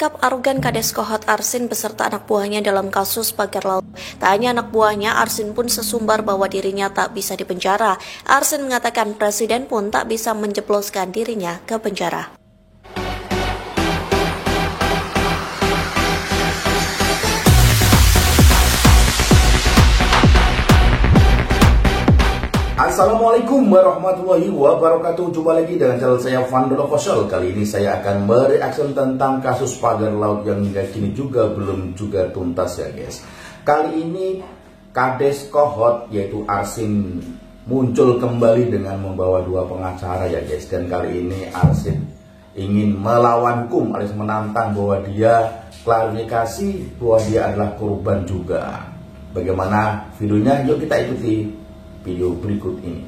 sikap arogan Kades Kohot Arsin beserta anak buahnya dalam kasus pagar laut. Tak hanya anak buahnya, Arsin pun sesumbar bahwa dirinya tak bisa dipenjara. Arsin mengatakan presiden pun tak bisa menjebloskan dirinya ke penjara. Assalamualaikum warahmatullahi wabarakatuh. Jumpa lagi dengan channel saya Vandolo Official. Kali ini saya akan mereaction tentang kasus pagar laut yang hingga kini belum tuntas ya guys. Kali ini Kades Kohot yaitu Arsin muncul kembali dengan membawa dua pengacara ya guys. Dan kali ini Arsin ingin melawan hukum alias menantang bahwa dia klarifikasi bahwa dia adalah korban juga. Bagaimana videonya? Yuk kita ikuti video berikut ini.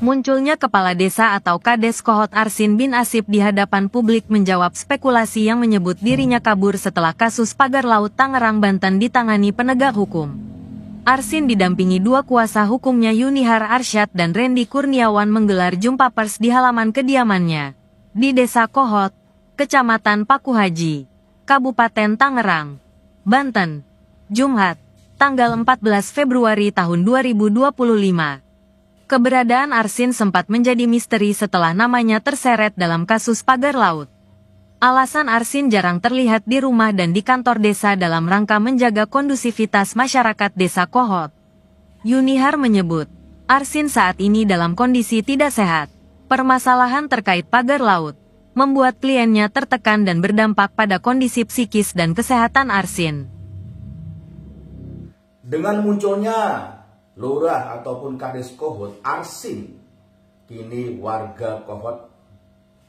Munculnya Kepala Desa atau Kades Kohot Arsin bin Asip di hadapan publik menjawab spekulasi yang menyebut dirinya kabur setelah kasus pagar laut Tangerang, Banten ditangani penegak hukum. Arsin didampingi dua kuasa hukumnya Yunihar Arsyad dan Randy Kurniawan menggelar jumpa pers di halaman kediamannya di Desa Kohot, Kecamatan Pakuhaji, Kabupaten Tangerang, Banten, Jumat, tanggal 14 Februari tahun 2025. Keberadaan Arsin sempat menjadi misteri setelah namanya terseret dalam kasus pagar laut. Alasan Arsin jarang terlihat di rumah dan di kantor desa dalam rangka menjaga kondusivitas masyarakat Desa Kohot. Yunihar menyebut, Arsin saat ini dalam kondisi tidak sehat. Permasalahan terkait pagar laut membuat kliennya tertekan dan berdampak pada kondisi psikis dan kesehatan Arsin. Dengan munculnya lurah ataupun Kades Kohot Arsin, kini warga Kohot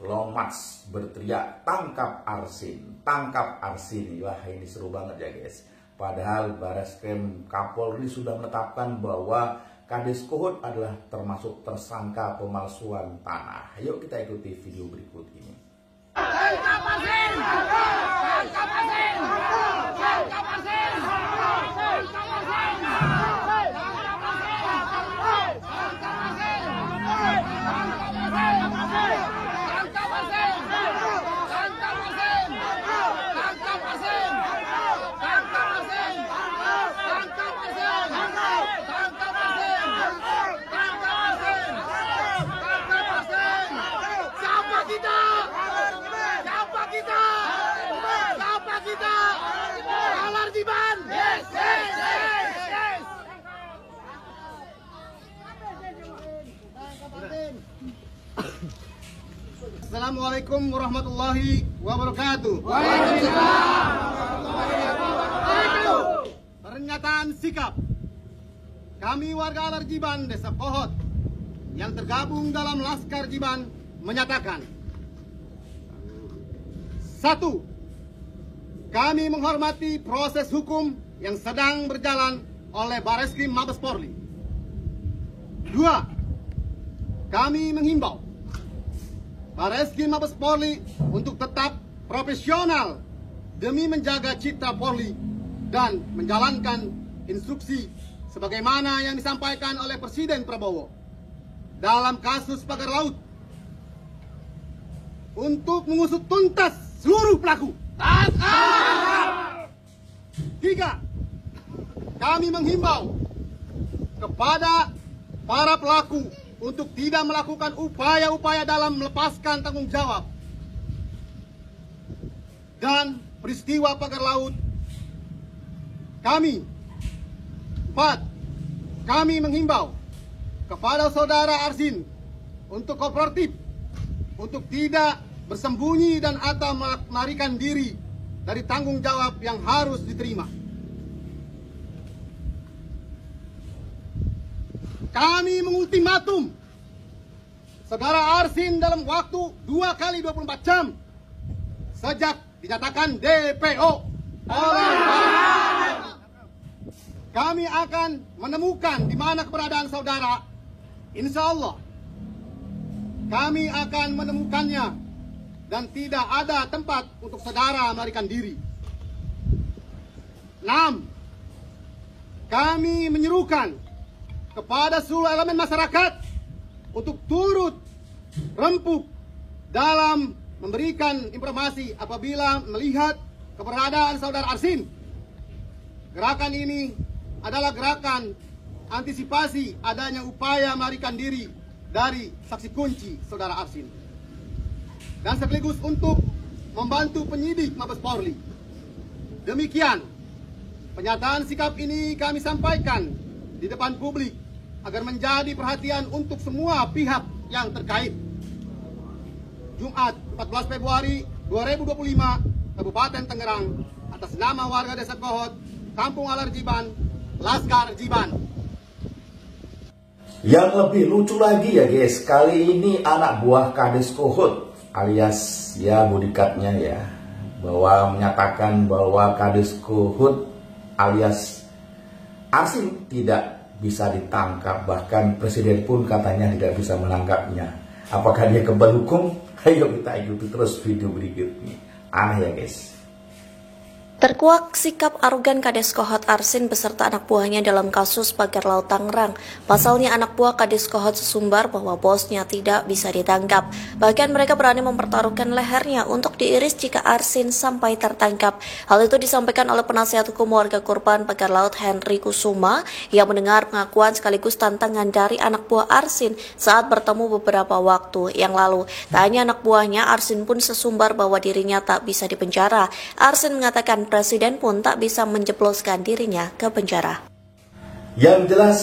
Longas berteriak tangkap Arsin, tangkap Arsin. Wah, ini seru banget ya guys. Padahal Bareskrim Kapolri sudah menetapkan bahwa Kades Kohot adalah termasuk tersangka pemalsuan tanah. Yuk kita ikuti video berikut ini. Tangkap Arsin! Tangkap Arsin! Tangkap Arsin! Assalamualaikum warahmatullahi wabarakatuh. Pernyataan sikap kami warga Alar Jiban Desa Kohot yang tergabung dalam Laskar Jiban menyatakan: 1. Kami menghormati proses hukum yang sedang berjalan oleh Bareskrim Mabes Polri. 2. Kami menghimbau Bareskrim Mabes Polri untuk tetap profesional demi menjaga citra Polri dan menjalankan instruksi sebagaimana yang disampaikan oleh Presiden Prabowo dalam kasus pagar laut untuk mengusut tuntas seluruh pelaku. 3. Kami menghimbau kepada para pelaku untuk tidak melakukan upaya-upaya dalam melepaskan tanggung jawab dan peristiwa pagar laut. 4. Kami menghimbau kepada saudara Arsin untuk kooperatif, untuk tidak bersembunyi dan atau melarikan diri dari tanggung jawab yang harus diterima. Kami mengultimatum saudara Arsin dalam waktu 2 kali 24 jam sejak dinyatakan DPO oleh kami akan menemukan di mana keberadaan saudara. Insya Allah kami akan menemukannya dan tidak ada tempat untuk saudara melarikan diri. 6. Kami menyerukan kepada seluruh elemen masyarakat untuk turut rempuk dalam memberikan informasi apabila melihat keberadaan saudara Arsin. Gerakan ini adalah gerakan antisipasi adanya upaya melarikan diri dari saksi kunci saudara Arsin. Dan sekaligus untuk membantu penyidik Mabes Polri. Demikian, pernyataan sikap ini kami sampaikan di depan publik agar menjadi perhatian untuk semua pihak yang terkait. Jumat 14 Februari 2025, Kabupaten Tangerang, atas nama warga Desa Kohot, Kampung Alarjiban, Laskar Jiban. Yang lebih lucu lagi ya guys, kali ini anak buah Kades Kohot alias ya bodikatnya ya, bahwa menyatakan bahwa Kades Kohot alias Arsin tidak bisa ditangkap, bahkan presiden pun katanya tidak bisa menangkapnya. Apakah dia kebal hukum? Ayo kita ikuti terus video berikutnya. Aneh ya guys. Terkuak sikap arogan Kades Kohot Arsin beserta anak buahnya dalam kasus pagar laut Tangerang. Pasalnya anak buah Kades Kohot sesumbar bahwa bosnya tidak bisa ditangkap. Bahkan mereka berani mempertaruhkan lehernya untuk diiris jika Arsin sampai tertangkap. Hal itu disampaikan oleh penasihat hukum warga korban pagar laut Henry Kusuma yang mendengar pengakuan sekaligus tantangan dari anak buah Arsin saat bertemu beberapa waktu yang lalu. Tak hanya anak buahnya, Arsin pun sesumbar bahwa dirinya tak bisa dipenjara. Arsin mengatakan presiden pun tak bisa menjebloskan dirinya ke penjara. Yang jelas,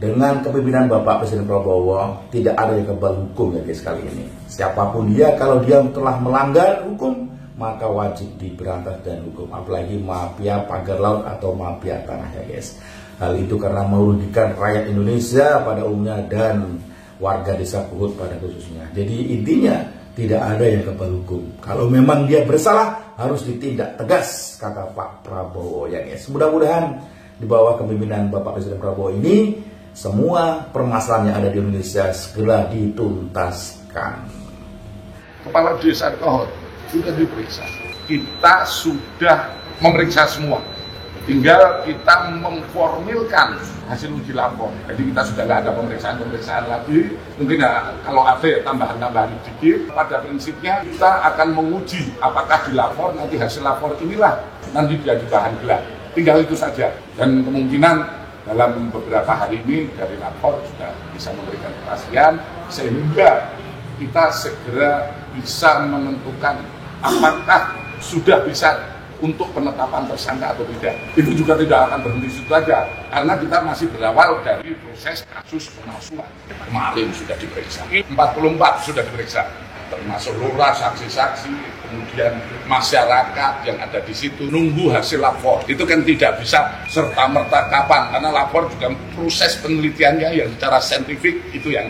dengan kepemimpinan Bapak Presiden Prabowo, tidak ada yang kebal hukum ya guys kali ini. Siapapun dia, kalau dia telah melanggar hukum, maka wajib diberantas dan hukum. Apalagi mafia pagar laut atau mafia tanah ya guys. Hal itu karena merugikan rakyat Indonesia pada umumnya dan warga Desa Kohot pada khususnya. Jadi intinya, tidak ada yang kebal hukum. Kalau memang dia bersalah, harus ditindak tegas, kata Pak Prabowo ya guys. Mudah-mudahan di bawah kepemimpinan Bapak Presiden Prabowo ini, semua permasalahan yang ada di Indonesia segera dituntaskan. Kepala Desa Kohot sudah diperiksa. Kita sudah memeriksa semua. Tinggal kita memformilkan hasil uji lapor. Jadi kita sudah nggak ada pemeriksaan lagi. Mungkin ya, kalau ada ya tambahan-tambahan sedikit. Pada prinsipnya kita akan menguji apakah di lapor nanti hasil lapor inilah nanti jadi bahan gelar. Tinggal itu saja. Dan kemungkinan dalam beberapa hari ini dari lapor sudah bisa memberikan kepastian sehingga kita segera bisa menentukan apakah sudah bisa untuk penetapan tersangka atau tidak. Itu juga tidak akan berhenti situ saja, karena kita masih berawal dari proses kasus pemalsuan. Kemarin sudah diperiksa, 44 sudah diperiksa, termasuk lurah, saksi-saksi, kemudian masyarakat yang ada di situ nunggu hasil lapor. Itu kan tidak bisa serta-merta kapan, karena lapor juga proses penelitiannya yang secara saintifik itu yang